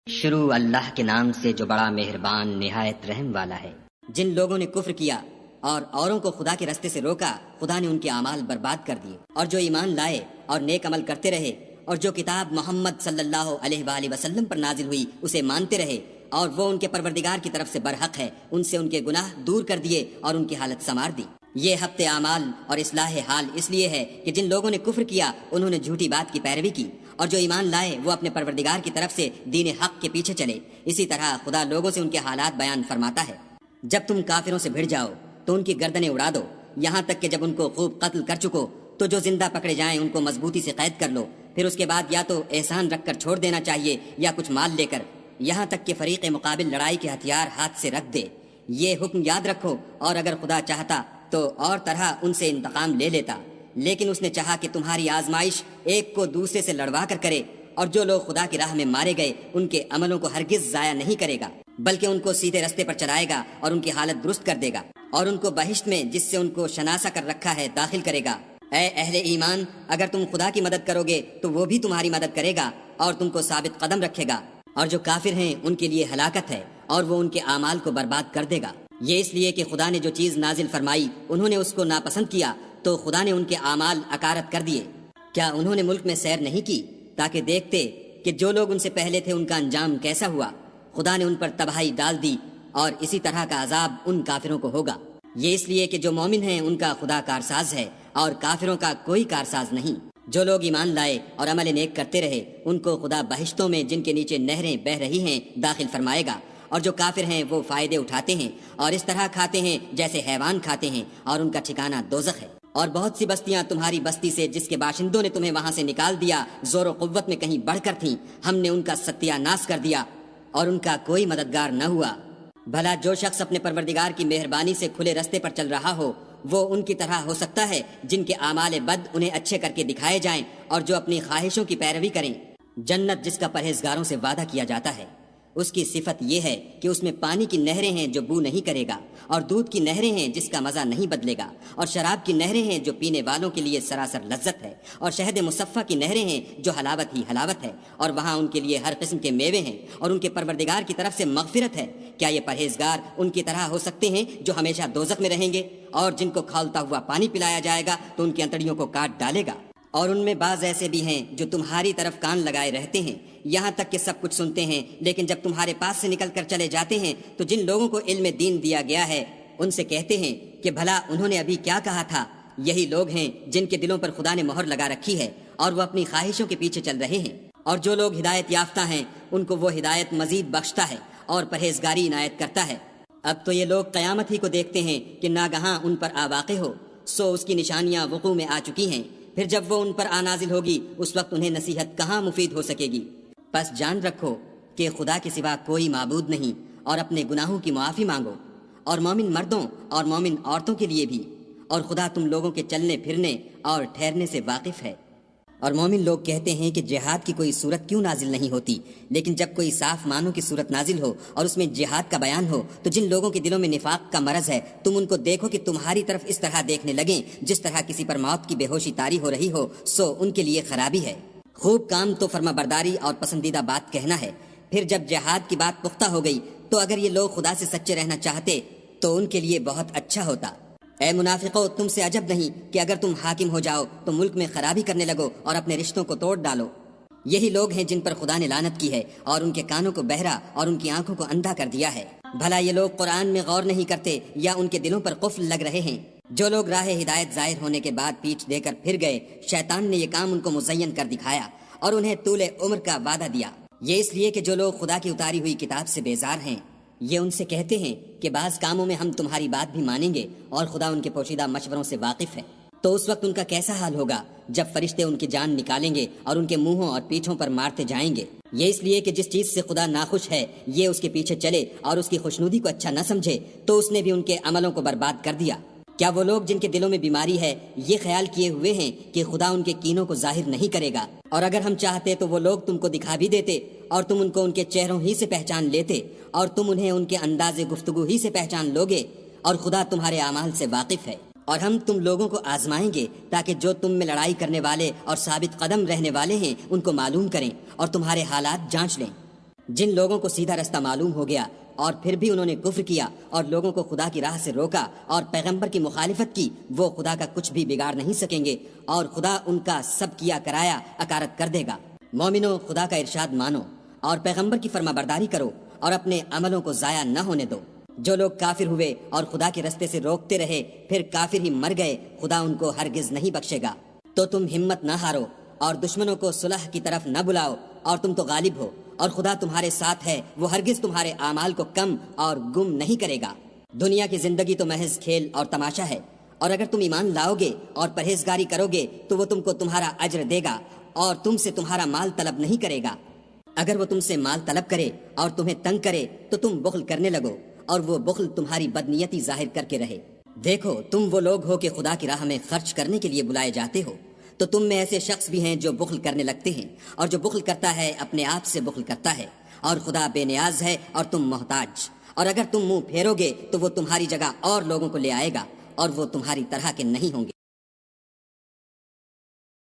شروع اللہ کے نام سے جو بڑا مہربان نہایت رحم والا ہے۔ جن لوگوں نے کفر کیا اور اوروں کو خدا کے رستے سے روکا، خدا نے ان کے اعمال برباد کر دیے، اور جو ایمان لائے اور نیک عمل کرتے رہے اور جو کتاب محمد صلی اللہ علیہ وآلہ وسلم پر نازل ہوئی اسے مانتے رہے اور وہ ان کے پروردگار کی طرف سے برحق ہے، ان سے ان کے گناہ دور کر دیے اور ان کی حالت سنوار دی۔ یہ ہفت اعمال اور اصلاح حال اس لیے ہے کہ جن لوگوں نے کفر کیا انہوں نے جھوٹی بات کی پیروی کی، اور جو ایمان لائے وہ اپنے پروردگار کی طرف سے دین حق کے پیچھے چلے۔ اسی طرح خدا لوگوں سے ان کے حالات بیان فرماتا ہے۔ جب تم کافروں سے بھڑ جاؤ تو ان کی گردنیں اڑا دو، یہاں تک کہ جب ان کو خوب قتل کر چکو تو جو زندہ پکڑے جائیں ان کو مضبوطی سے قید کر لو، پھر اس کے بعد یا تو احسان رکھ کر چھوڑ دینا چاہیے یا کچھ مال لے کر، یہاں تک کہ فریق مقابل لڑائی کے ہتھیار ہاتھ سے رکھ دے۔ یہ حکم یاد رکھو، اور اگر خدا چاہتا تو اور طرح ان سے انتقام لے لیتا، لیکن اس نے چاہا کہ تمہاری آزمائش ایک کو دوسرے سے لڑوا کر کرے، اور جو لوگ خدا کی راہ میں مارے گئے ان کے عملوں کو ہرگز ضائع نہیں کرے گا، بلکہ ان کو سیدھے رستے پر چلائے گا اور ان کی حالت درست کر دے گا، اور ان کو بہشت میں جس سے ان کو شناسا کر رکھا ہے داخل کرے گا۔ اے اہل ایمان، اگر تم خدا کی مدد کرو گے تو وہ بھی تمہاری مدد کرے گا اور تم کو ثابت قدم رکھے گا، اور جو کافر ہیں ان کے لیے ہلاکت ہے اور وہ ان کے اعمال کو برباد کر دے گا۔ یہ اس لیے کہ خدا نے جو چیز نازل فرمائی انہوں نے اس کو ناپسند کیا تو خدا نے ان کے اعمال اکارت کر دیے۔ کیا انہوں نے ملک میں سیر نہیں کی تاکہ دیکھتے کہ جو لوگ ان سے پہلے تھے ان کا انجام کیسا ہوا؟ خدا نے ان پر تباہی ڈال دی، اور اسی طرح کا عذاب ان کافروں کو ہوگا۔ یہ اس لیے کہ جو مومن ہیں ان کا خدا کارساز ہے اور کافروں کا کوئی کارساز نہیں۔ جو لوگ ایمان لائے اور عمل نیک کرتے رہے ان کو خدا بہشتوں میں جن کے نیچے نہریں بہہ رہی ہیں داخل فرمائے گا، اور جو کافر ہیں وہ فائدے اٹھاتے ہیں اور اس طرح کھاتے ہیں جیسے حیوان کھاتے ہیں، اور ان کا ٹھکانہ دوزخ ہے۔ اور بہت سی بستیاں تمہاری بستی سے جس کے باشندوں نے تمہیں وہاں سے نکال دیا زور و قوت میں کہیں بڑھ کر تھیں، ہم نے ان کا ستیہ ناش کر دیا اور ان کا کوئی مددگار نہ ہوا۔ بھلا جو شخص اپنے پروردگار کی مہربانی سے کھلے رستے پر چل رہا ہو وہ ان کی طرح ہو سکتا ہے جن کے اعمال بد انہیں اچھے کر کے دکھائے جائیں اور جو اپنی خواہشوں کی پیروی کریں۔ جنت جس کا پرہیزگاروں سے وعدہ کیا جاتا ہے، اس کی صفت یہ ہے کہ اس میں پانی کی نہریں ہیں جو بو نہیں کرے گا، اور دودھ کی نہریں ہیں جس کا مزہ نہیں بدلے گا، اور شراب کی نہریں ہیں جو پینے والوں کے لیے سراسر لذت ہے، اور شہد مصفہ کی نہریں ہیں جو حلاوت ہی حلاوت ہے، اور وہاں ان کے لیے ہر قسم کے میوے ہیں، اور ان کے پروردگار کی طرف سے مغفرت ہے۔ کیا یہ پرہیزگار ان کی طرح ہو سکتے ہیں جو ہمیشہ دوزخ میں رہیں گے، اور جن کو کھولتا ہوا پانی پلایا جائے گا تو ان کی انتڑیوں کو کاٹ ڈالے گا؟ اور ان میں بعض ایسے بھی ہیں جو تمہاری طرف کان لگائے رہتے ہیں، یہاں تک کہ سب کچھ سنتے ہیں، لیکن جب تمہارے پاس سے نکل کر چلے جاتے ہیں تو جن لوگوں کو علم دین دیا گیا ہے ان سے کہتے ہیں کہ بھلا انہوں نے ابھی کیا کہا تھا؟ یہی لوگ ہیں جن کے دلوں پر خدا نے مہر لگا رکھی ہے اور وہ اپنی خواہشوں کے پیچھے چل رہے ہیں۔ اور جو لوگ ہدایت یافتہ ہیں ان کو وہ ہدایت مزید بخشتا ہے اور پرہیزگاری عنایت کرتا ہے۔ اب تو یہ لوگ قیامت ہی کو دیکھتے ہیں کہ ناگہاں ان پر آ واقع ہو، سو اس کی نشانیاں وقوع میں آ چکی ہیں، پھر جب وہ ان پر آ نازل ہوگی اس وقت انہیں نصیحت کہاں مفید ہو سکے گی۔ پس جان رکھو کہ خدا کے سوا کوئی معبود نہیں، اور اپنے گناہوں کی معافی مانگو، اور مومن مردوں اور مومن عورتوں کے لیے بھی، اور خدا تم لوگوں کے چلنے پھرنے اور ٹھہرنے سے واقف ہے۔ اور مومن لوگ کہتے ہیں کہ جہاد کی کوئی صورت کیوں نازل نہیں ہوتی، لیکن جب کوئی صاف معنوں کی صورت نازل ہو اور اس میں جہاد کا بیان ہو تو جن لوگوں کے دلوں میں نفاق کا مرض ہے تم ان کو دیکھو کہ تمہاری طرف اس طرح دیکھنے لگیں جس طرح کسی پر موت کی بے ہوشی طاری ہو رہی ہو، سو ان کے لیے خرابی ہے۔ خوب کام تو فرما برداری اور پسندیدہ بات کہنا ہے، پھر جب جہاد کی بات پختہ ہو گئی تو اگر یہ لوگ خدا سے سچے رہنا چاہتے تو ان کے لیے بہت اچھا ہوتا۔ اے منافقو، تم سے عجب نہیں کہ اگر تم حاکم ہو جاؤ تو ملک میں خرابی کرنے لگو اور اپنے رشتوں کو توڑ ڈالو۔ یہی لوگ ہیں جن پر خدا نے لعنت کی ہے اور ان کے کانوں کو بہرا اور ان کی آنکھوں کو اندھا کر دیا ہے۔ بھلا یہ لوگ قرآن میں غور نہیں کرتے یا ان کے دلوں پر قفل لگ رہے ہیں؟ جو لوگ راہ ہدایت ظاہر ہونے کے بعد پیٹھ دے کر پھر گئے، شیطان نے یہ کام ان کو مزین کر دکھایا اور انہیں طول عمر کا وعدہ دیا۔ یہ اس لیے کہ جو لوگ خدا کی اتاری ہوئی کتاب سے بیزار ہیں یہ ان سے کہتے ہیں کہ بعض کاموں میں ہم تمہاری بات بھی مانیں گے اور خدا ان کے پوشیدہ مشوروں سے واقف ہے۔ تو اس وقت ان کا کیسا حال ہوگا جب فرشتے ان کی جان نکالیں گے اور ان کے منہوں اور پیٹھوں پر مارتے جائیں گے۔ یہ اس لیے کہ جس چیز سے خدا ناخوش ہے یہ اس کے پیچھے چلے اور اس کی خوشنودی کو اچھا نہ سمجھے تو اس نے بھی ان کے عملوں کو برباد کر دیا۔ کیا وہ لوگ جن کے دلوں میں بیماری ہے یہ خیال کیے ہوئے ہیں کہ خدا ان کے کینوں کو ظاہر نہیں کرے گا؟ اور اگر ہم چاہتے تو وہ لوگ تم کو دکھا بھی دیتے اور تم ان کو ان کے چہروں ہی سے پہچان لیتے اور تم انہیں ان کے انداز گفتگو ہی سے پہچان لوگے، اور خدا تمہارے اعمال سے واقف ہے۔ اور ہم تم لوگوں کو آزمائیں گے تاکہ جو تم میں لڑائی کرنے والے اور ثابت قدم رہنے والے ہیں ان کو معلوم کریں اور تمہارے حالات جانچ لیں۔ جن لوگوں کو سیدھا رستہ معلوم ہو گیا اور پھر بھی انہوں نے کفر کیا اور لوگوں کو خدا کی راہ سے روکا اور پیغمبر کی مخالفت کی، وہ خدا کا کچھ بھی بگاڑ نہیں سکیں گے اور خدا ان کا سب کیا کرایا اکارت کر دے گا۔ مومنو، خدا کا ارشاد مانو اور پیغمبر کی فرما برداری کرو اور اپنے عملوں کو ضائع نہ ہونے دو۔ جو لوگ کافر ہوئے اور خدا کے رستے سے روکتے رہے پھر کافر ہی مر گئے، خدا ان کو ہرگز نہیں بخشے گا۔ تو تم ہمت نہ ہارو اور دشمنوں کو صلح کی طرف نہ بلاؤ، اور تم تو غالب ہو اور خدا تمہارے ساتھ ہے، وہ ہرگز تمہارے اعمال کو کم اور گم نہیں کرے گا۔ دنیا کی زندگی تو محض کھیل اور تماشا ہے، اور اگر تم ایمان لاؤ گے اور پرہیزگاری کرو گے تو وہ تم کو تمہارا اجر دے گا اور تم سے تمہارا مال طلب نہیں کرے گا۔ اگر وہ تم سے مال طلب کرے اور تمہیں تنگ کرے تو تم بخل کرنے لگو، اور وہ بخل تمہاری بدنیتی ظاہر کر کے رہے۔ دیکھو، تم وہ لوگ ہو کہ خدا کی راہ میں خرچ کرنے کے لیے بلائے جاتے ہو، تو تم میں ایسے شخص بھی ہیں جو بخل کرنے لگتے ہیں، اور جو بخل کرتا ہے اپنے آپ سے بخل کرتا ہے، اور خدا بے نیاز ہے اور تم محتاج۔ اور اگر تم منہ پھیرو گے تو وہ تمہاری جگہ اور لوگوں کو لے آئے گا، اور وہ تمہاری طرح کے نہیں ہوں گے۔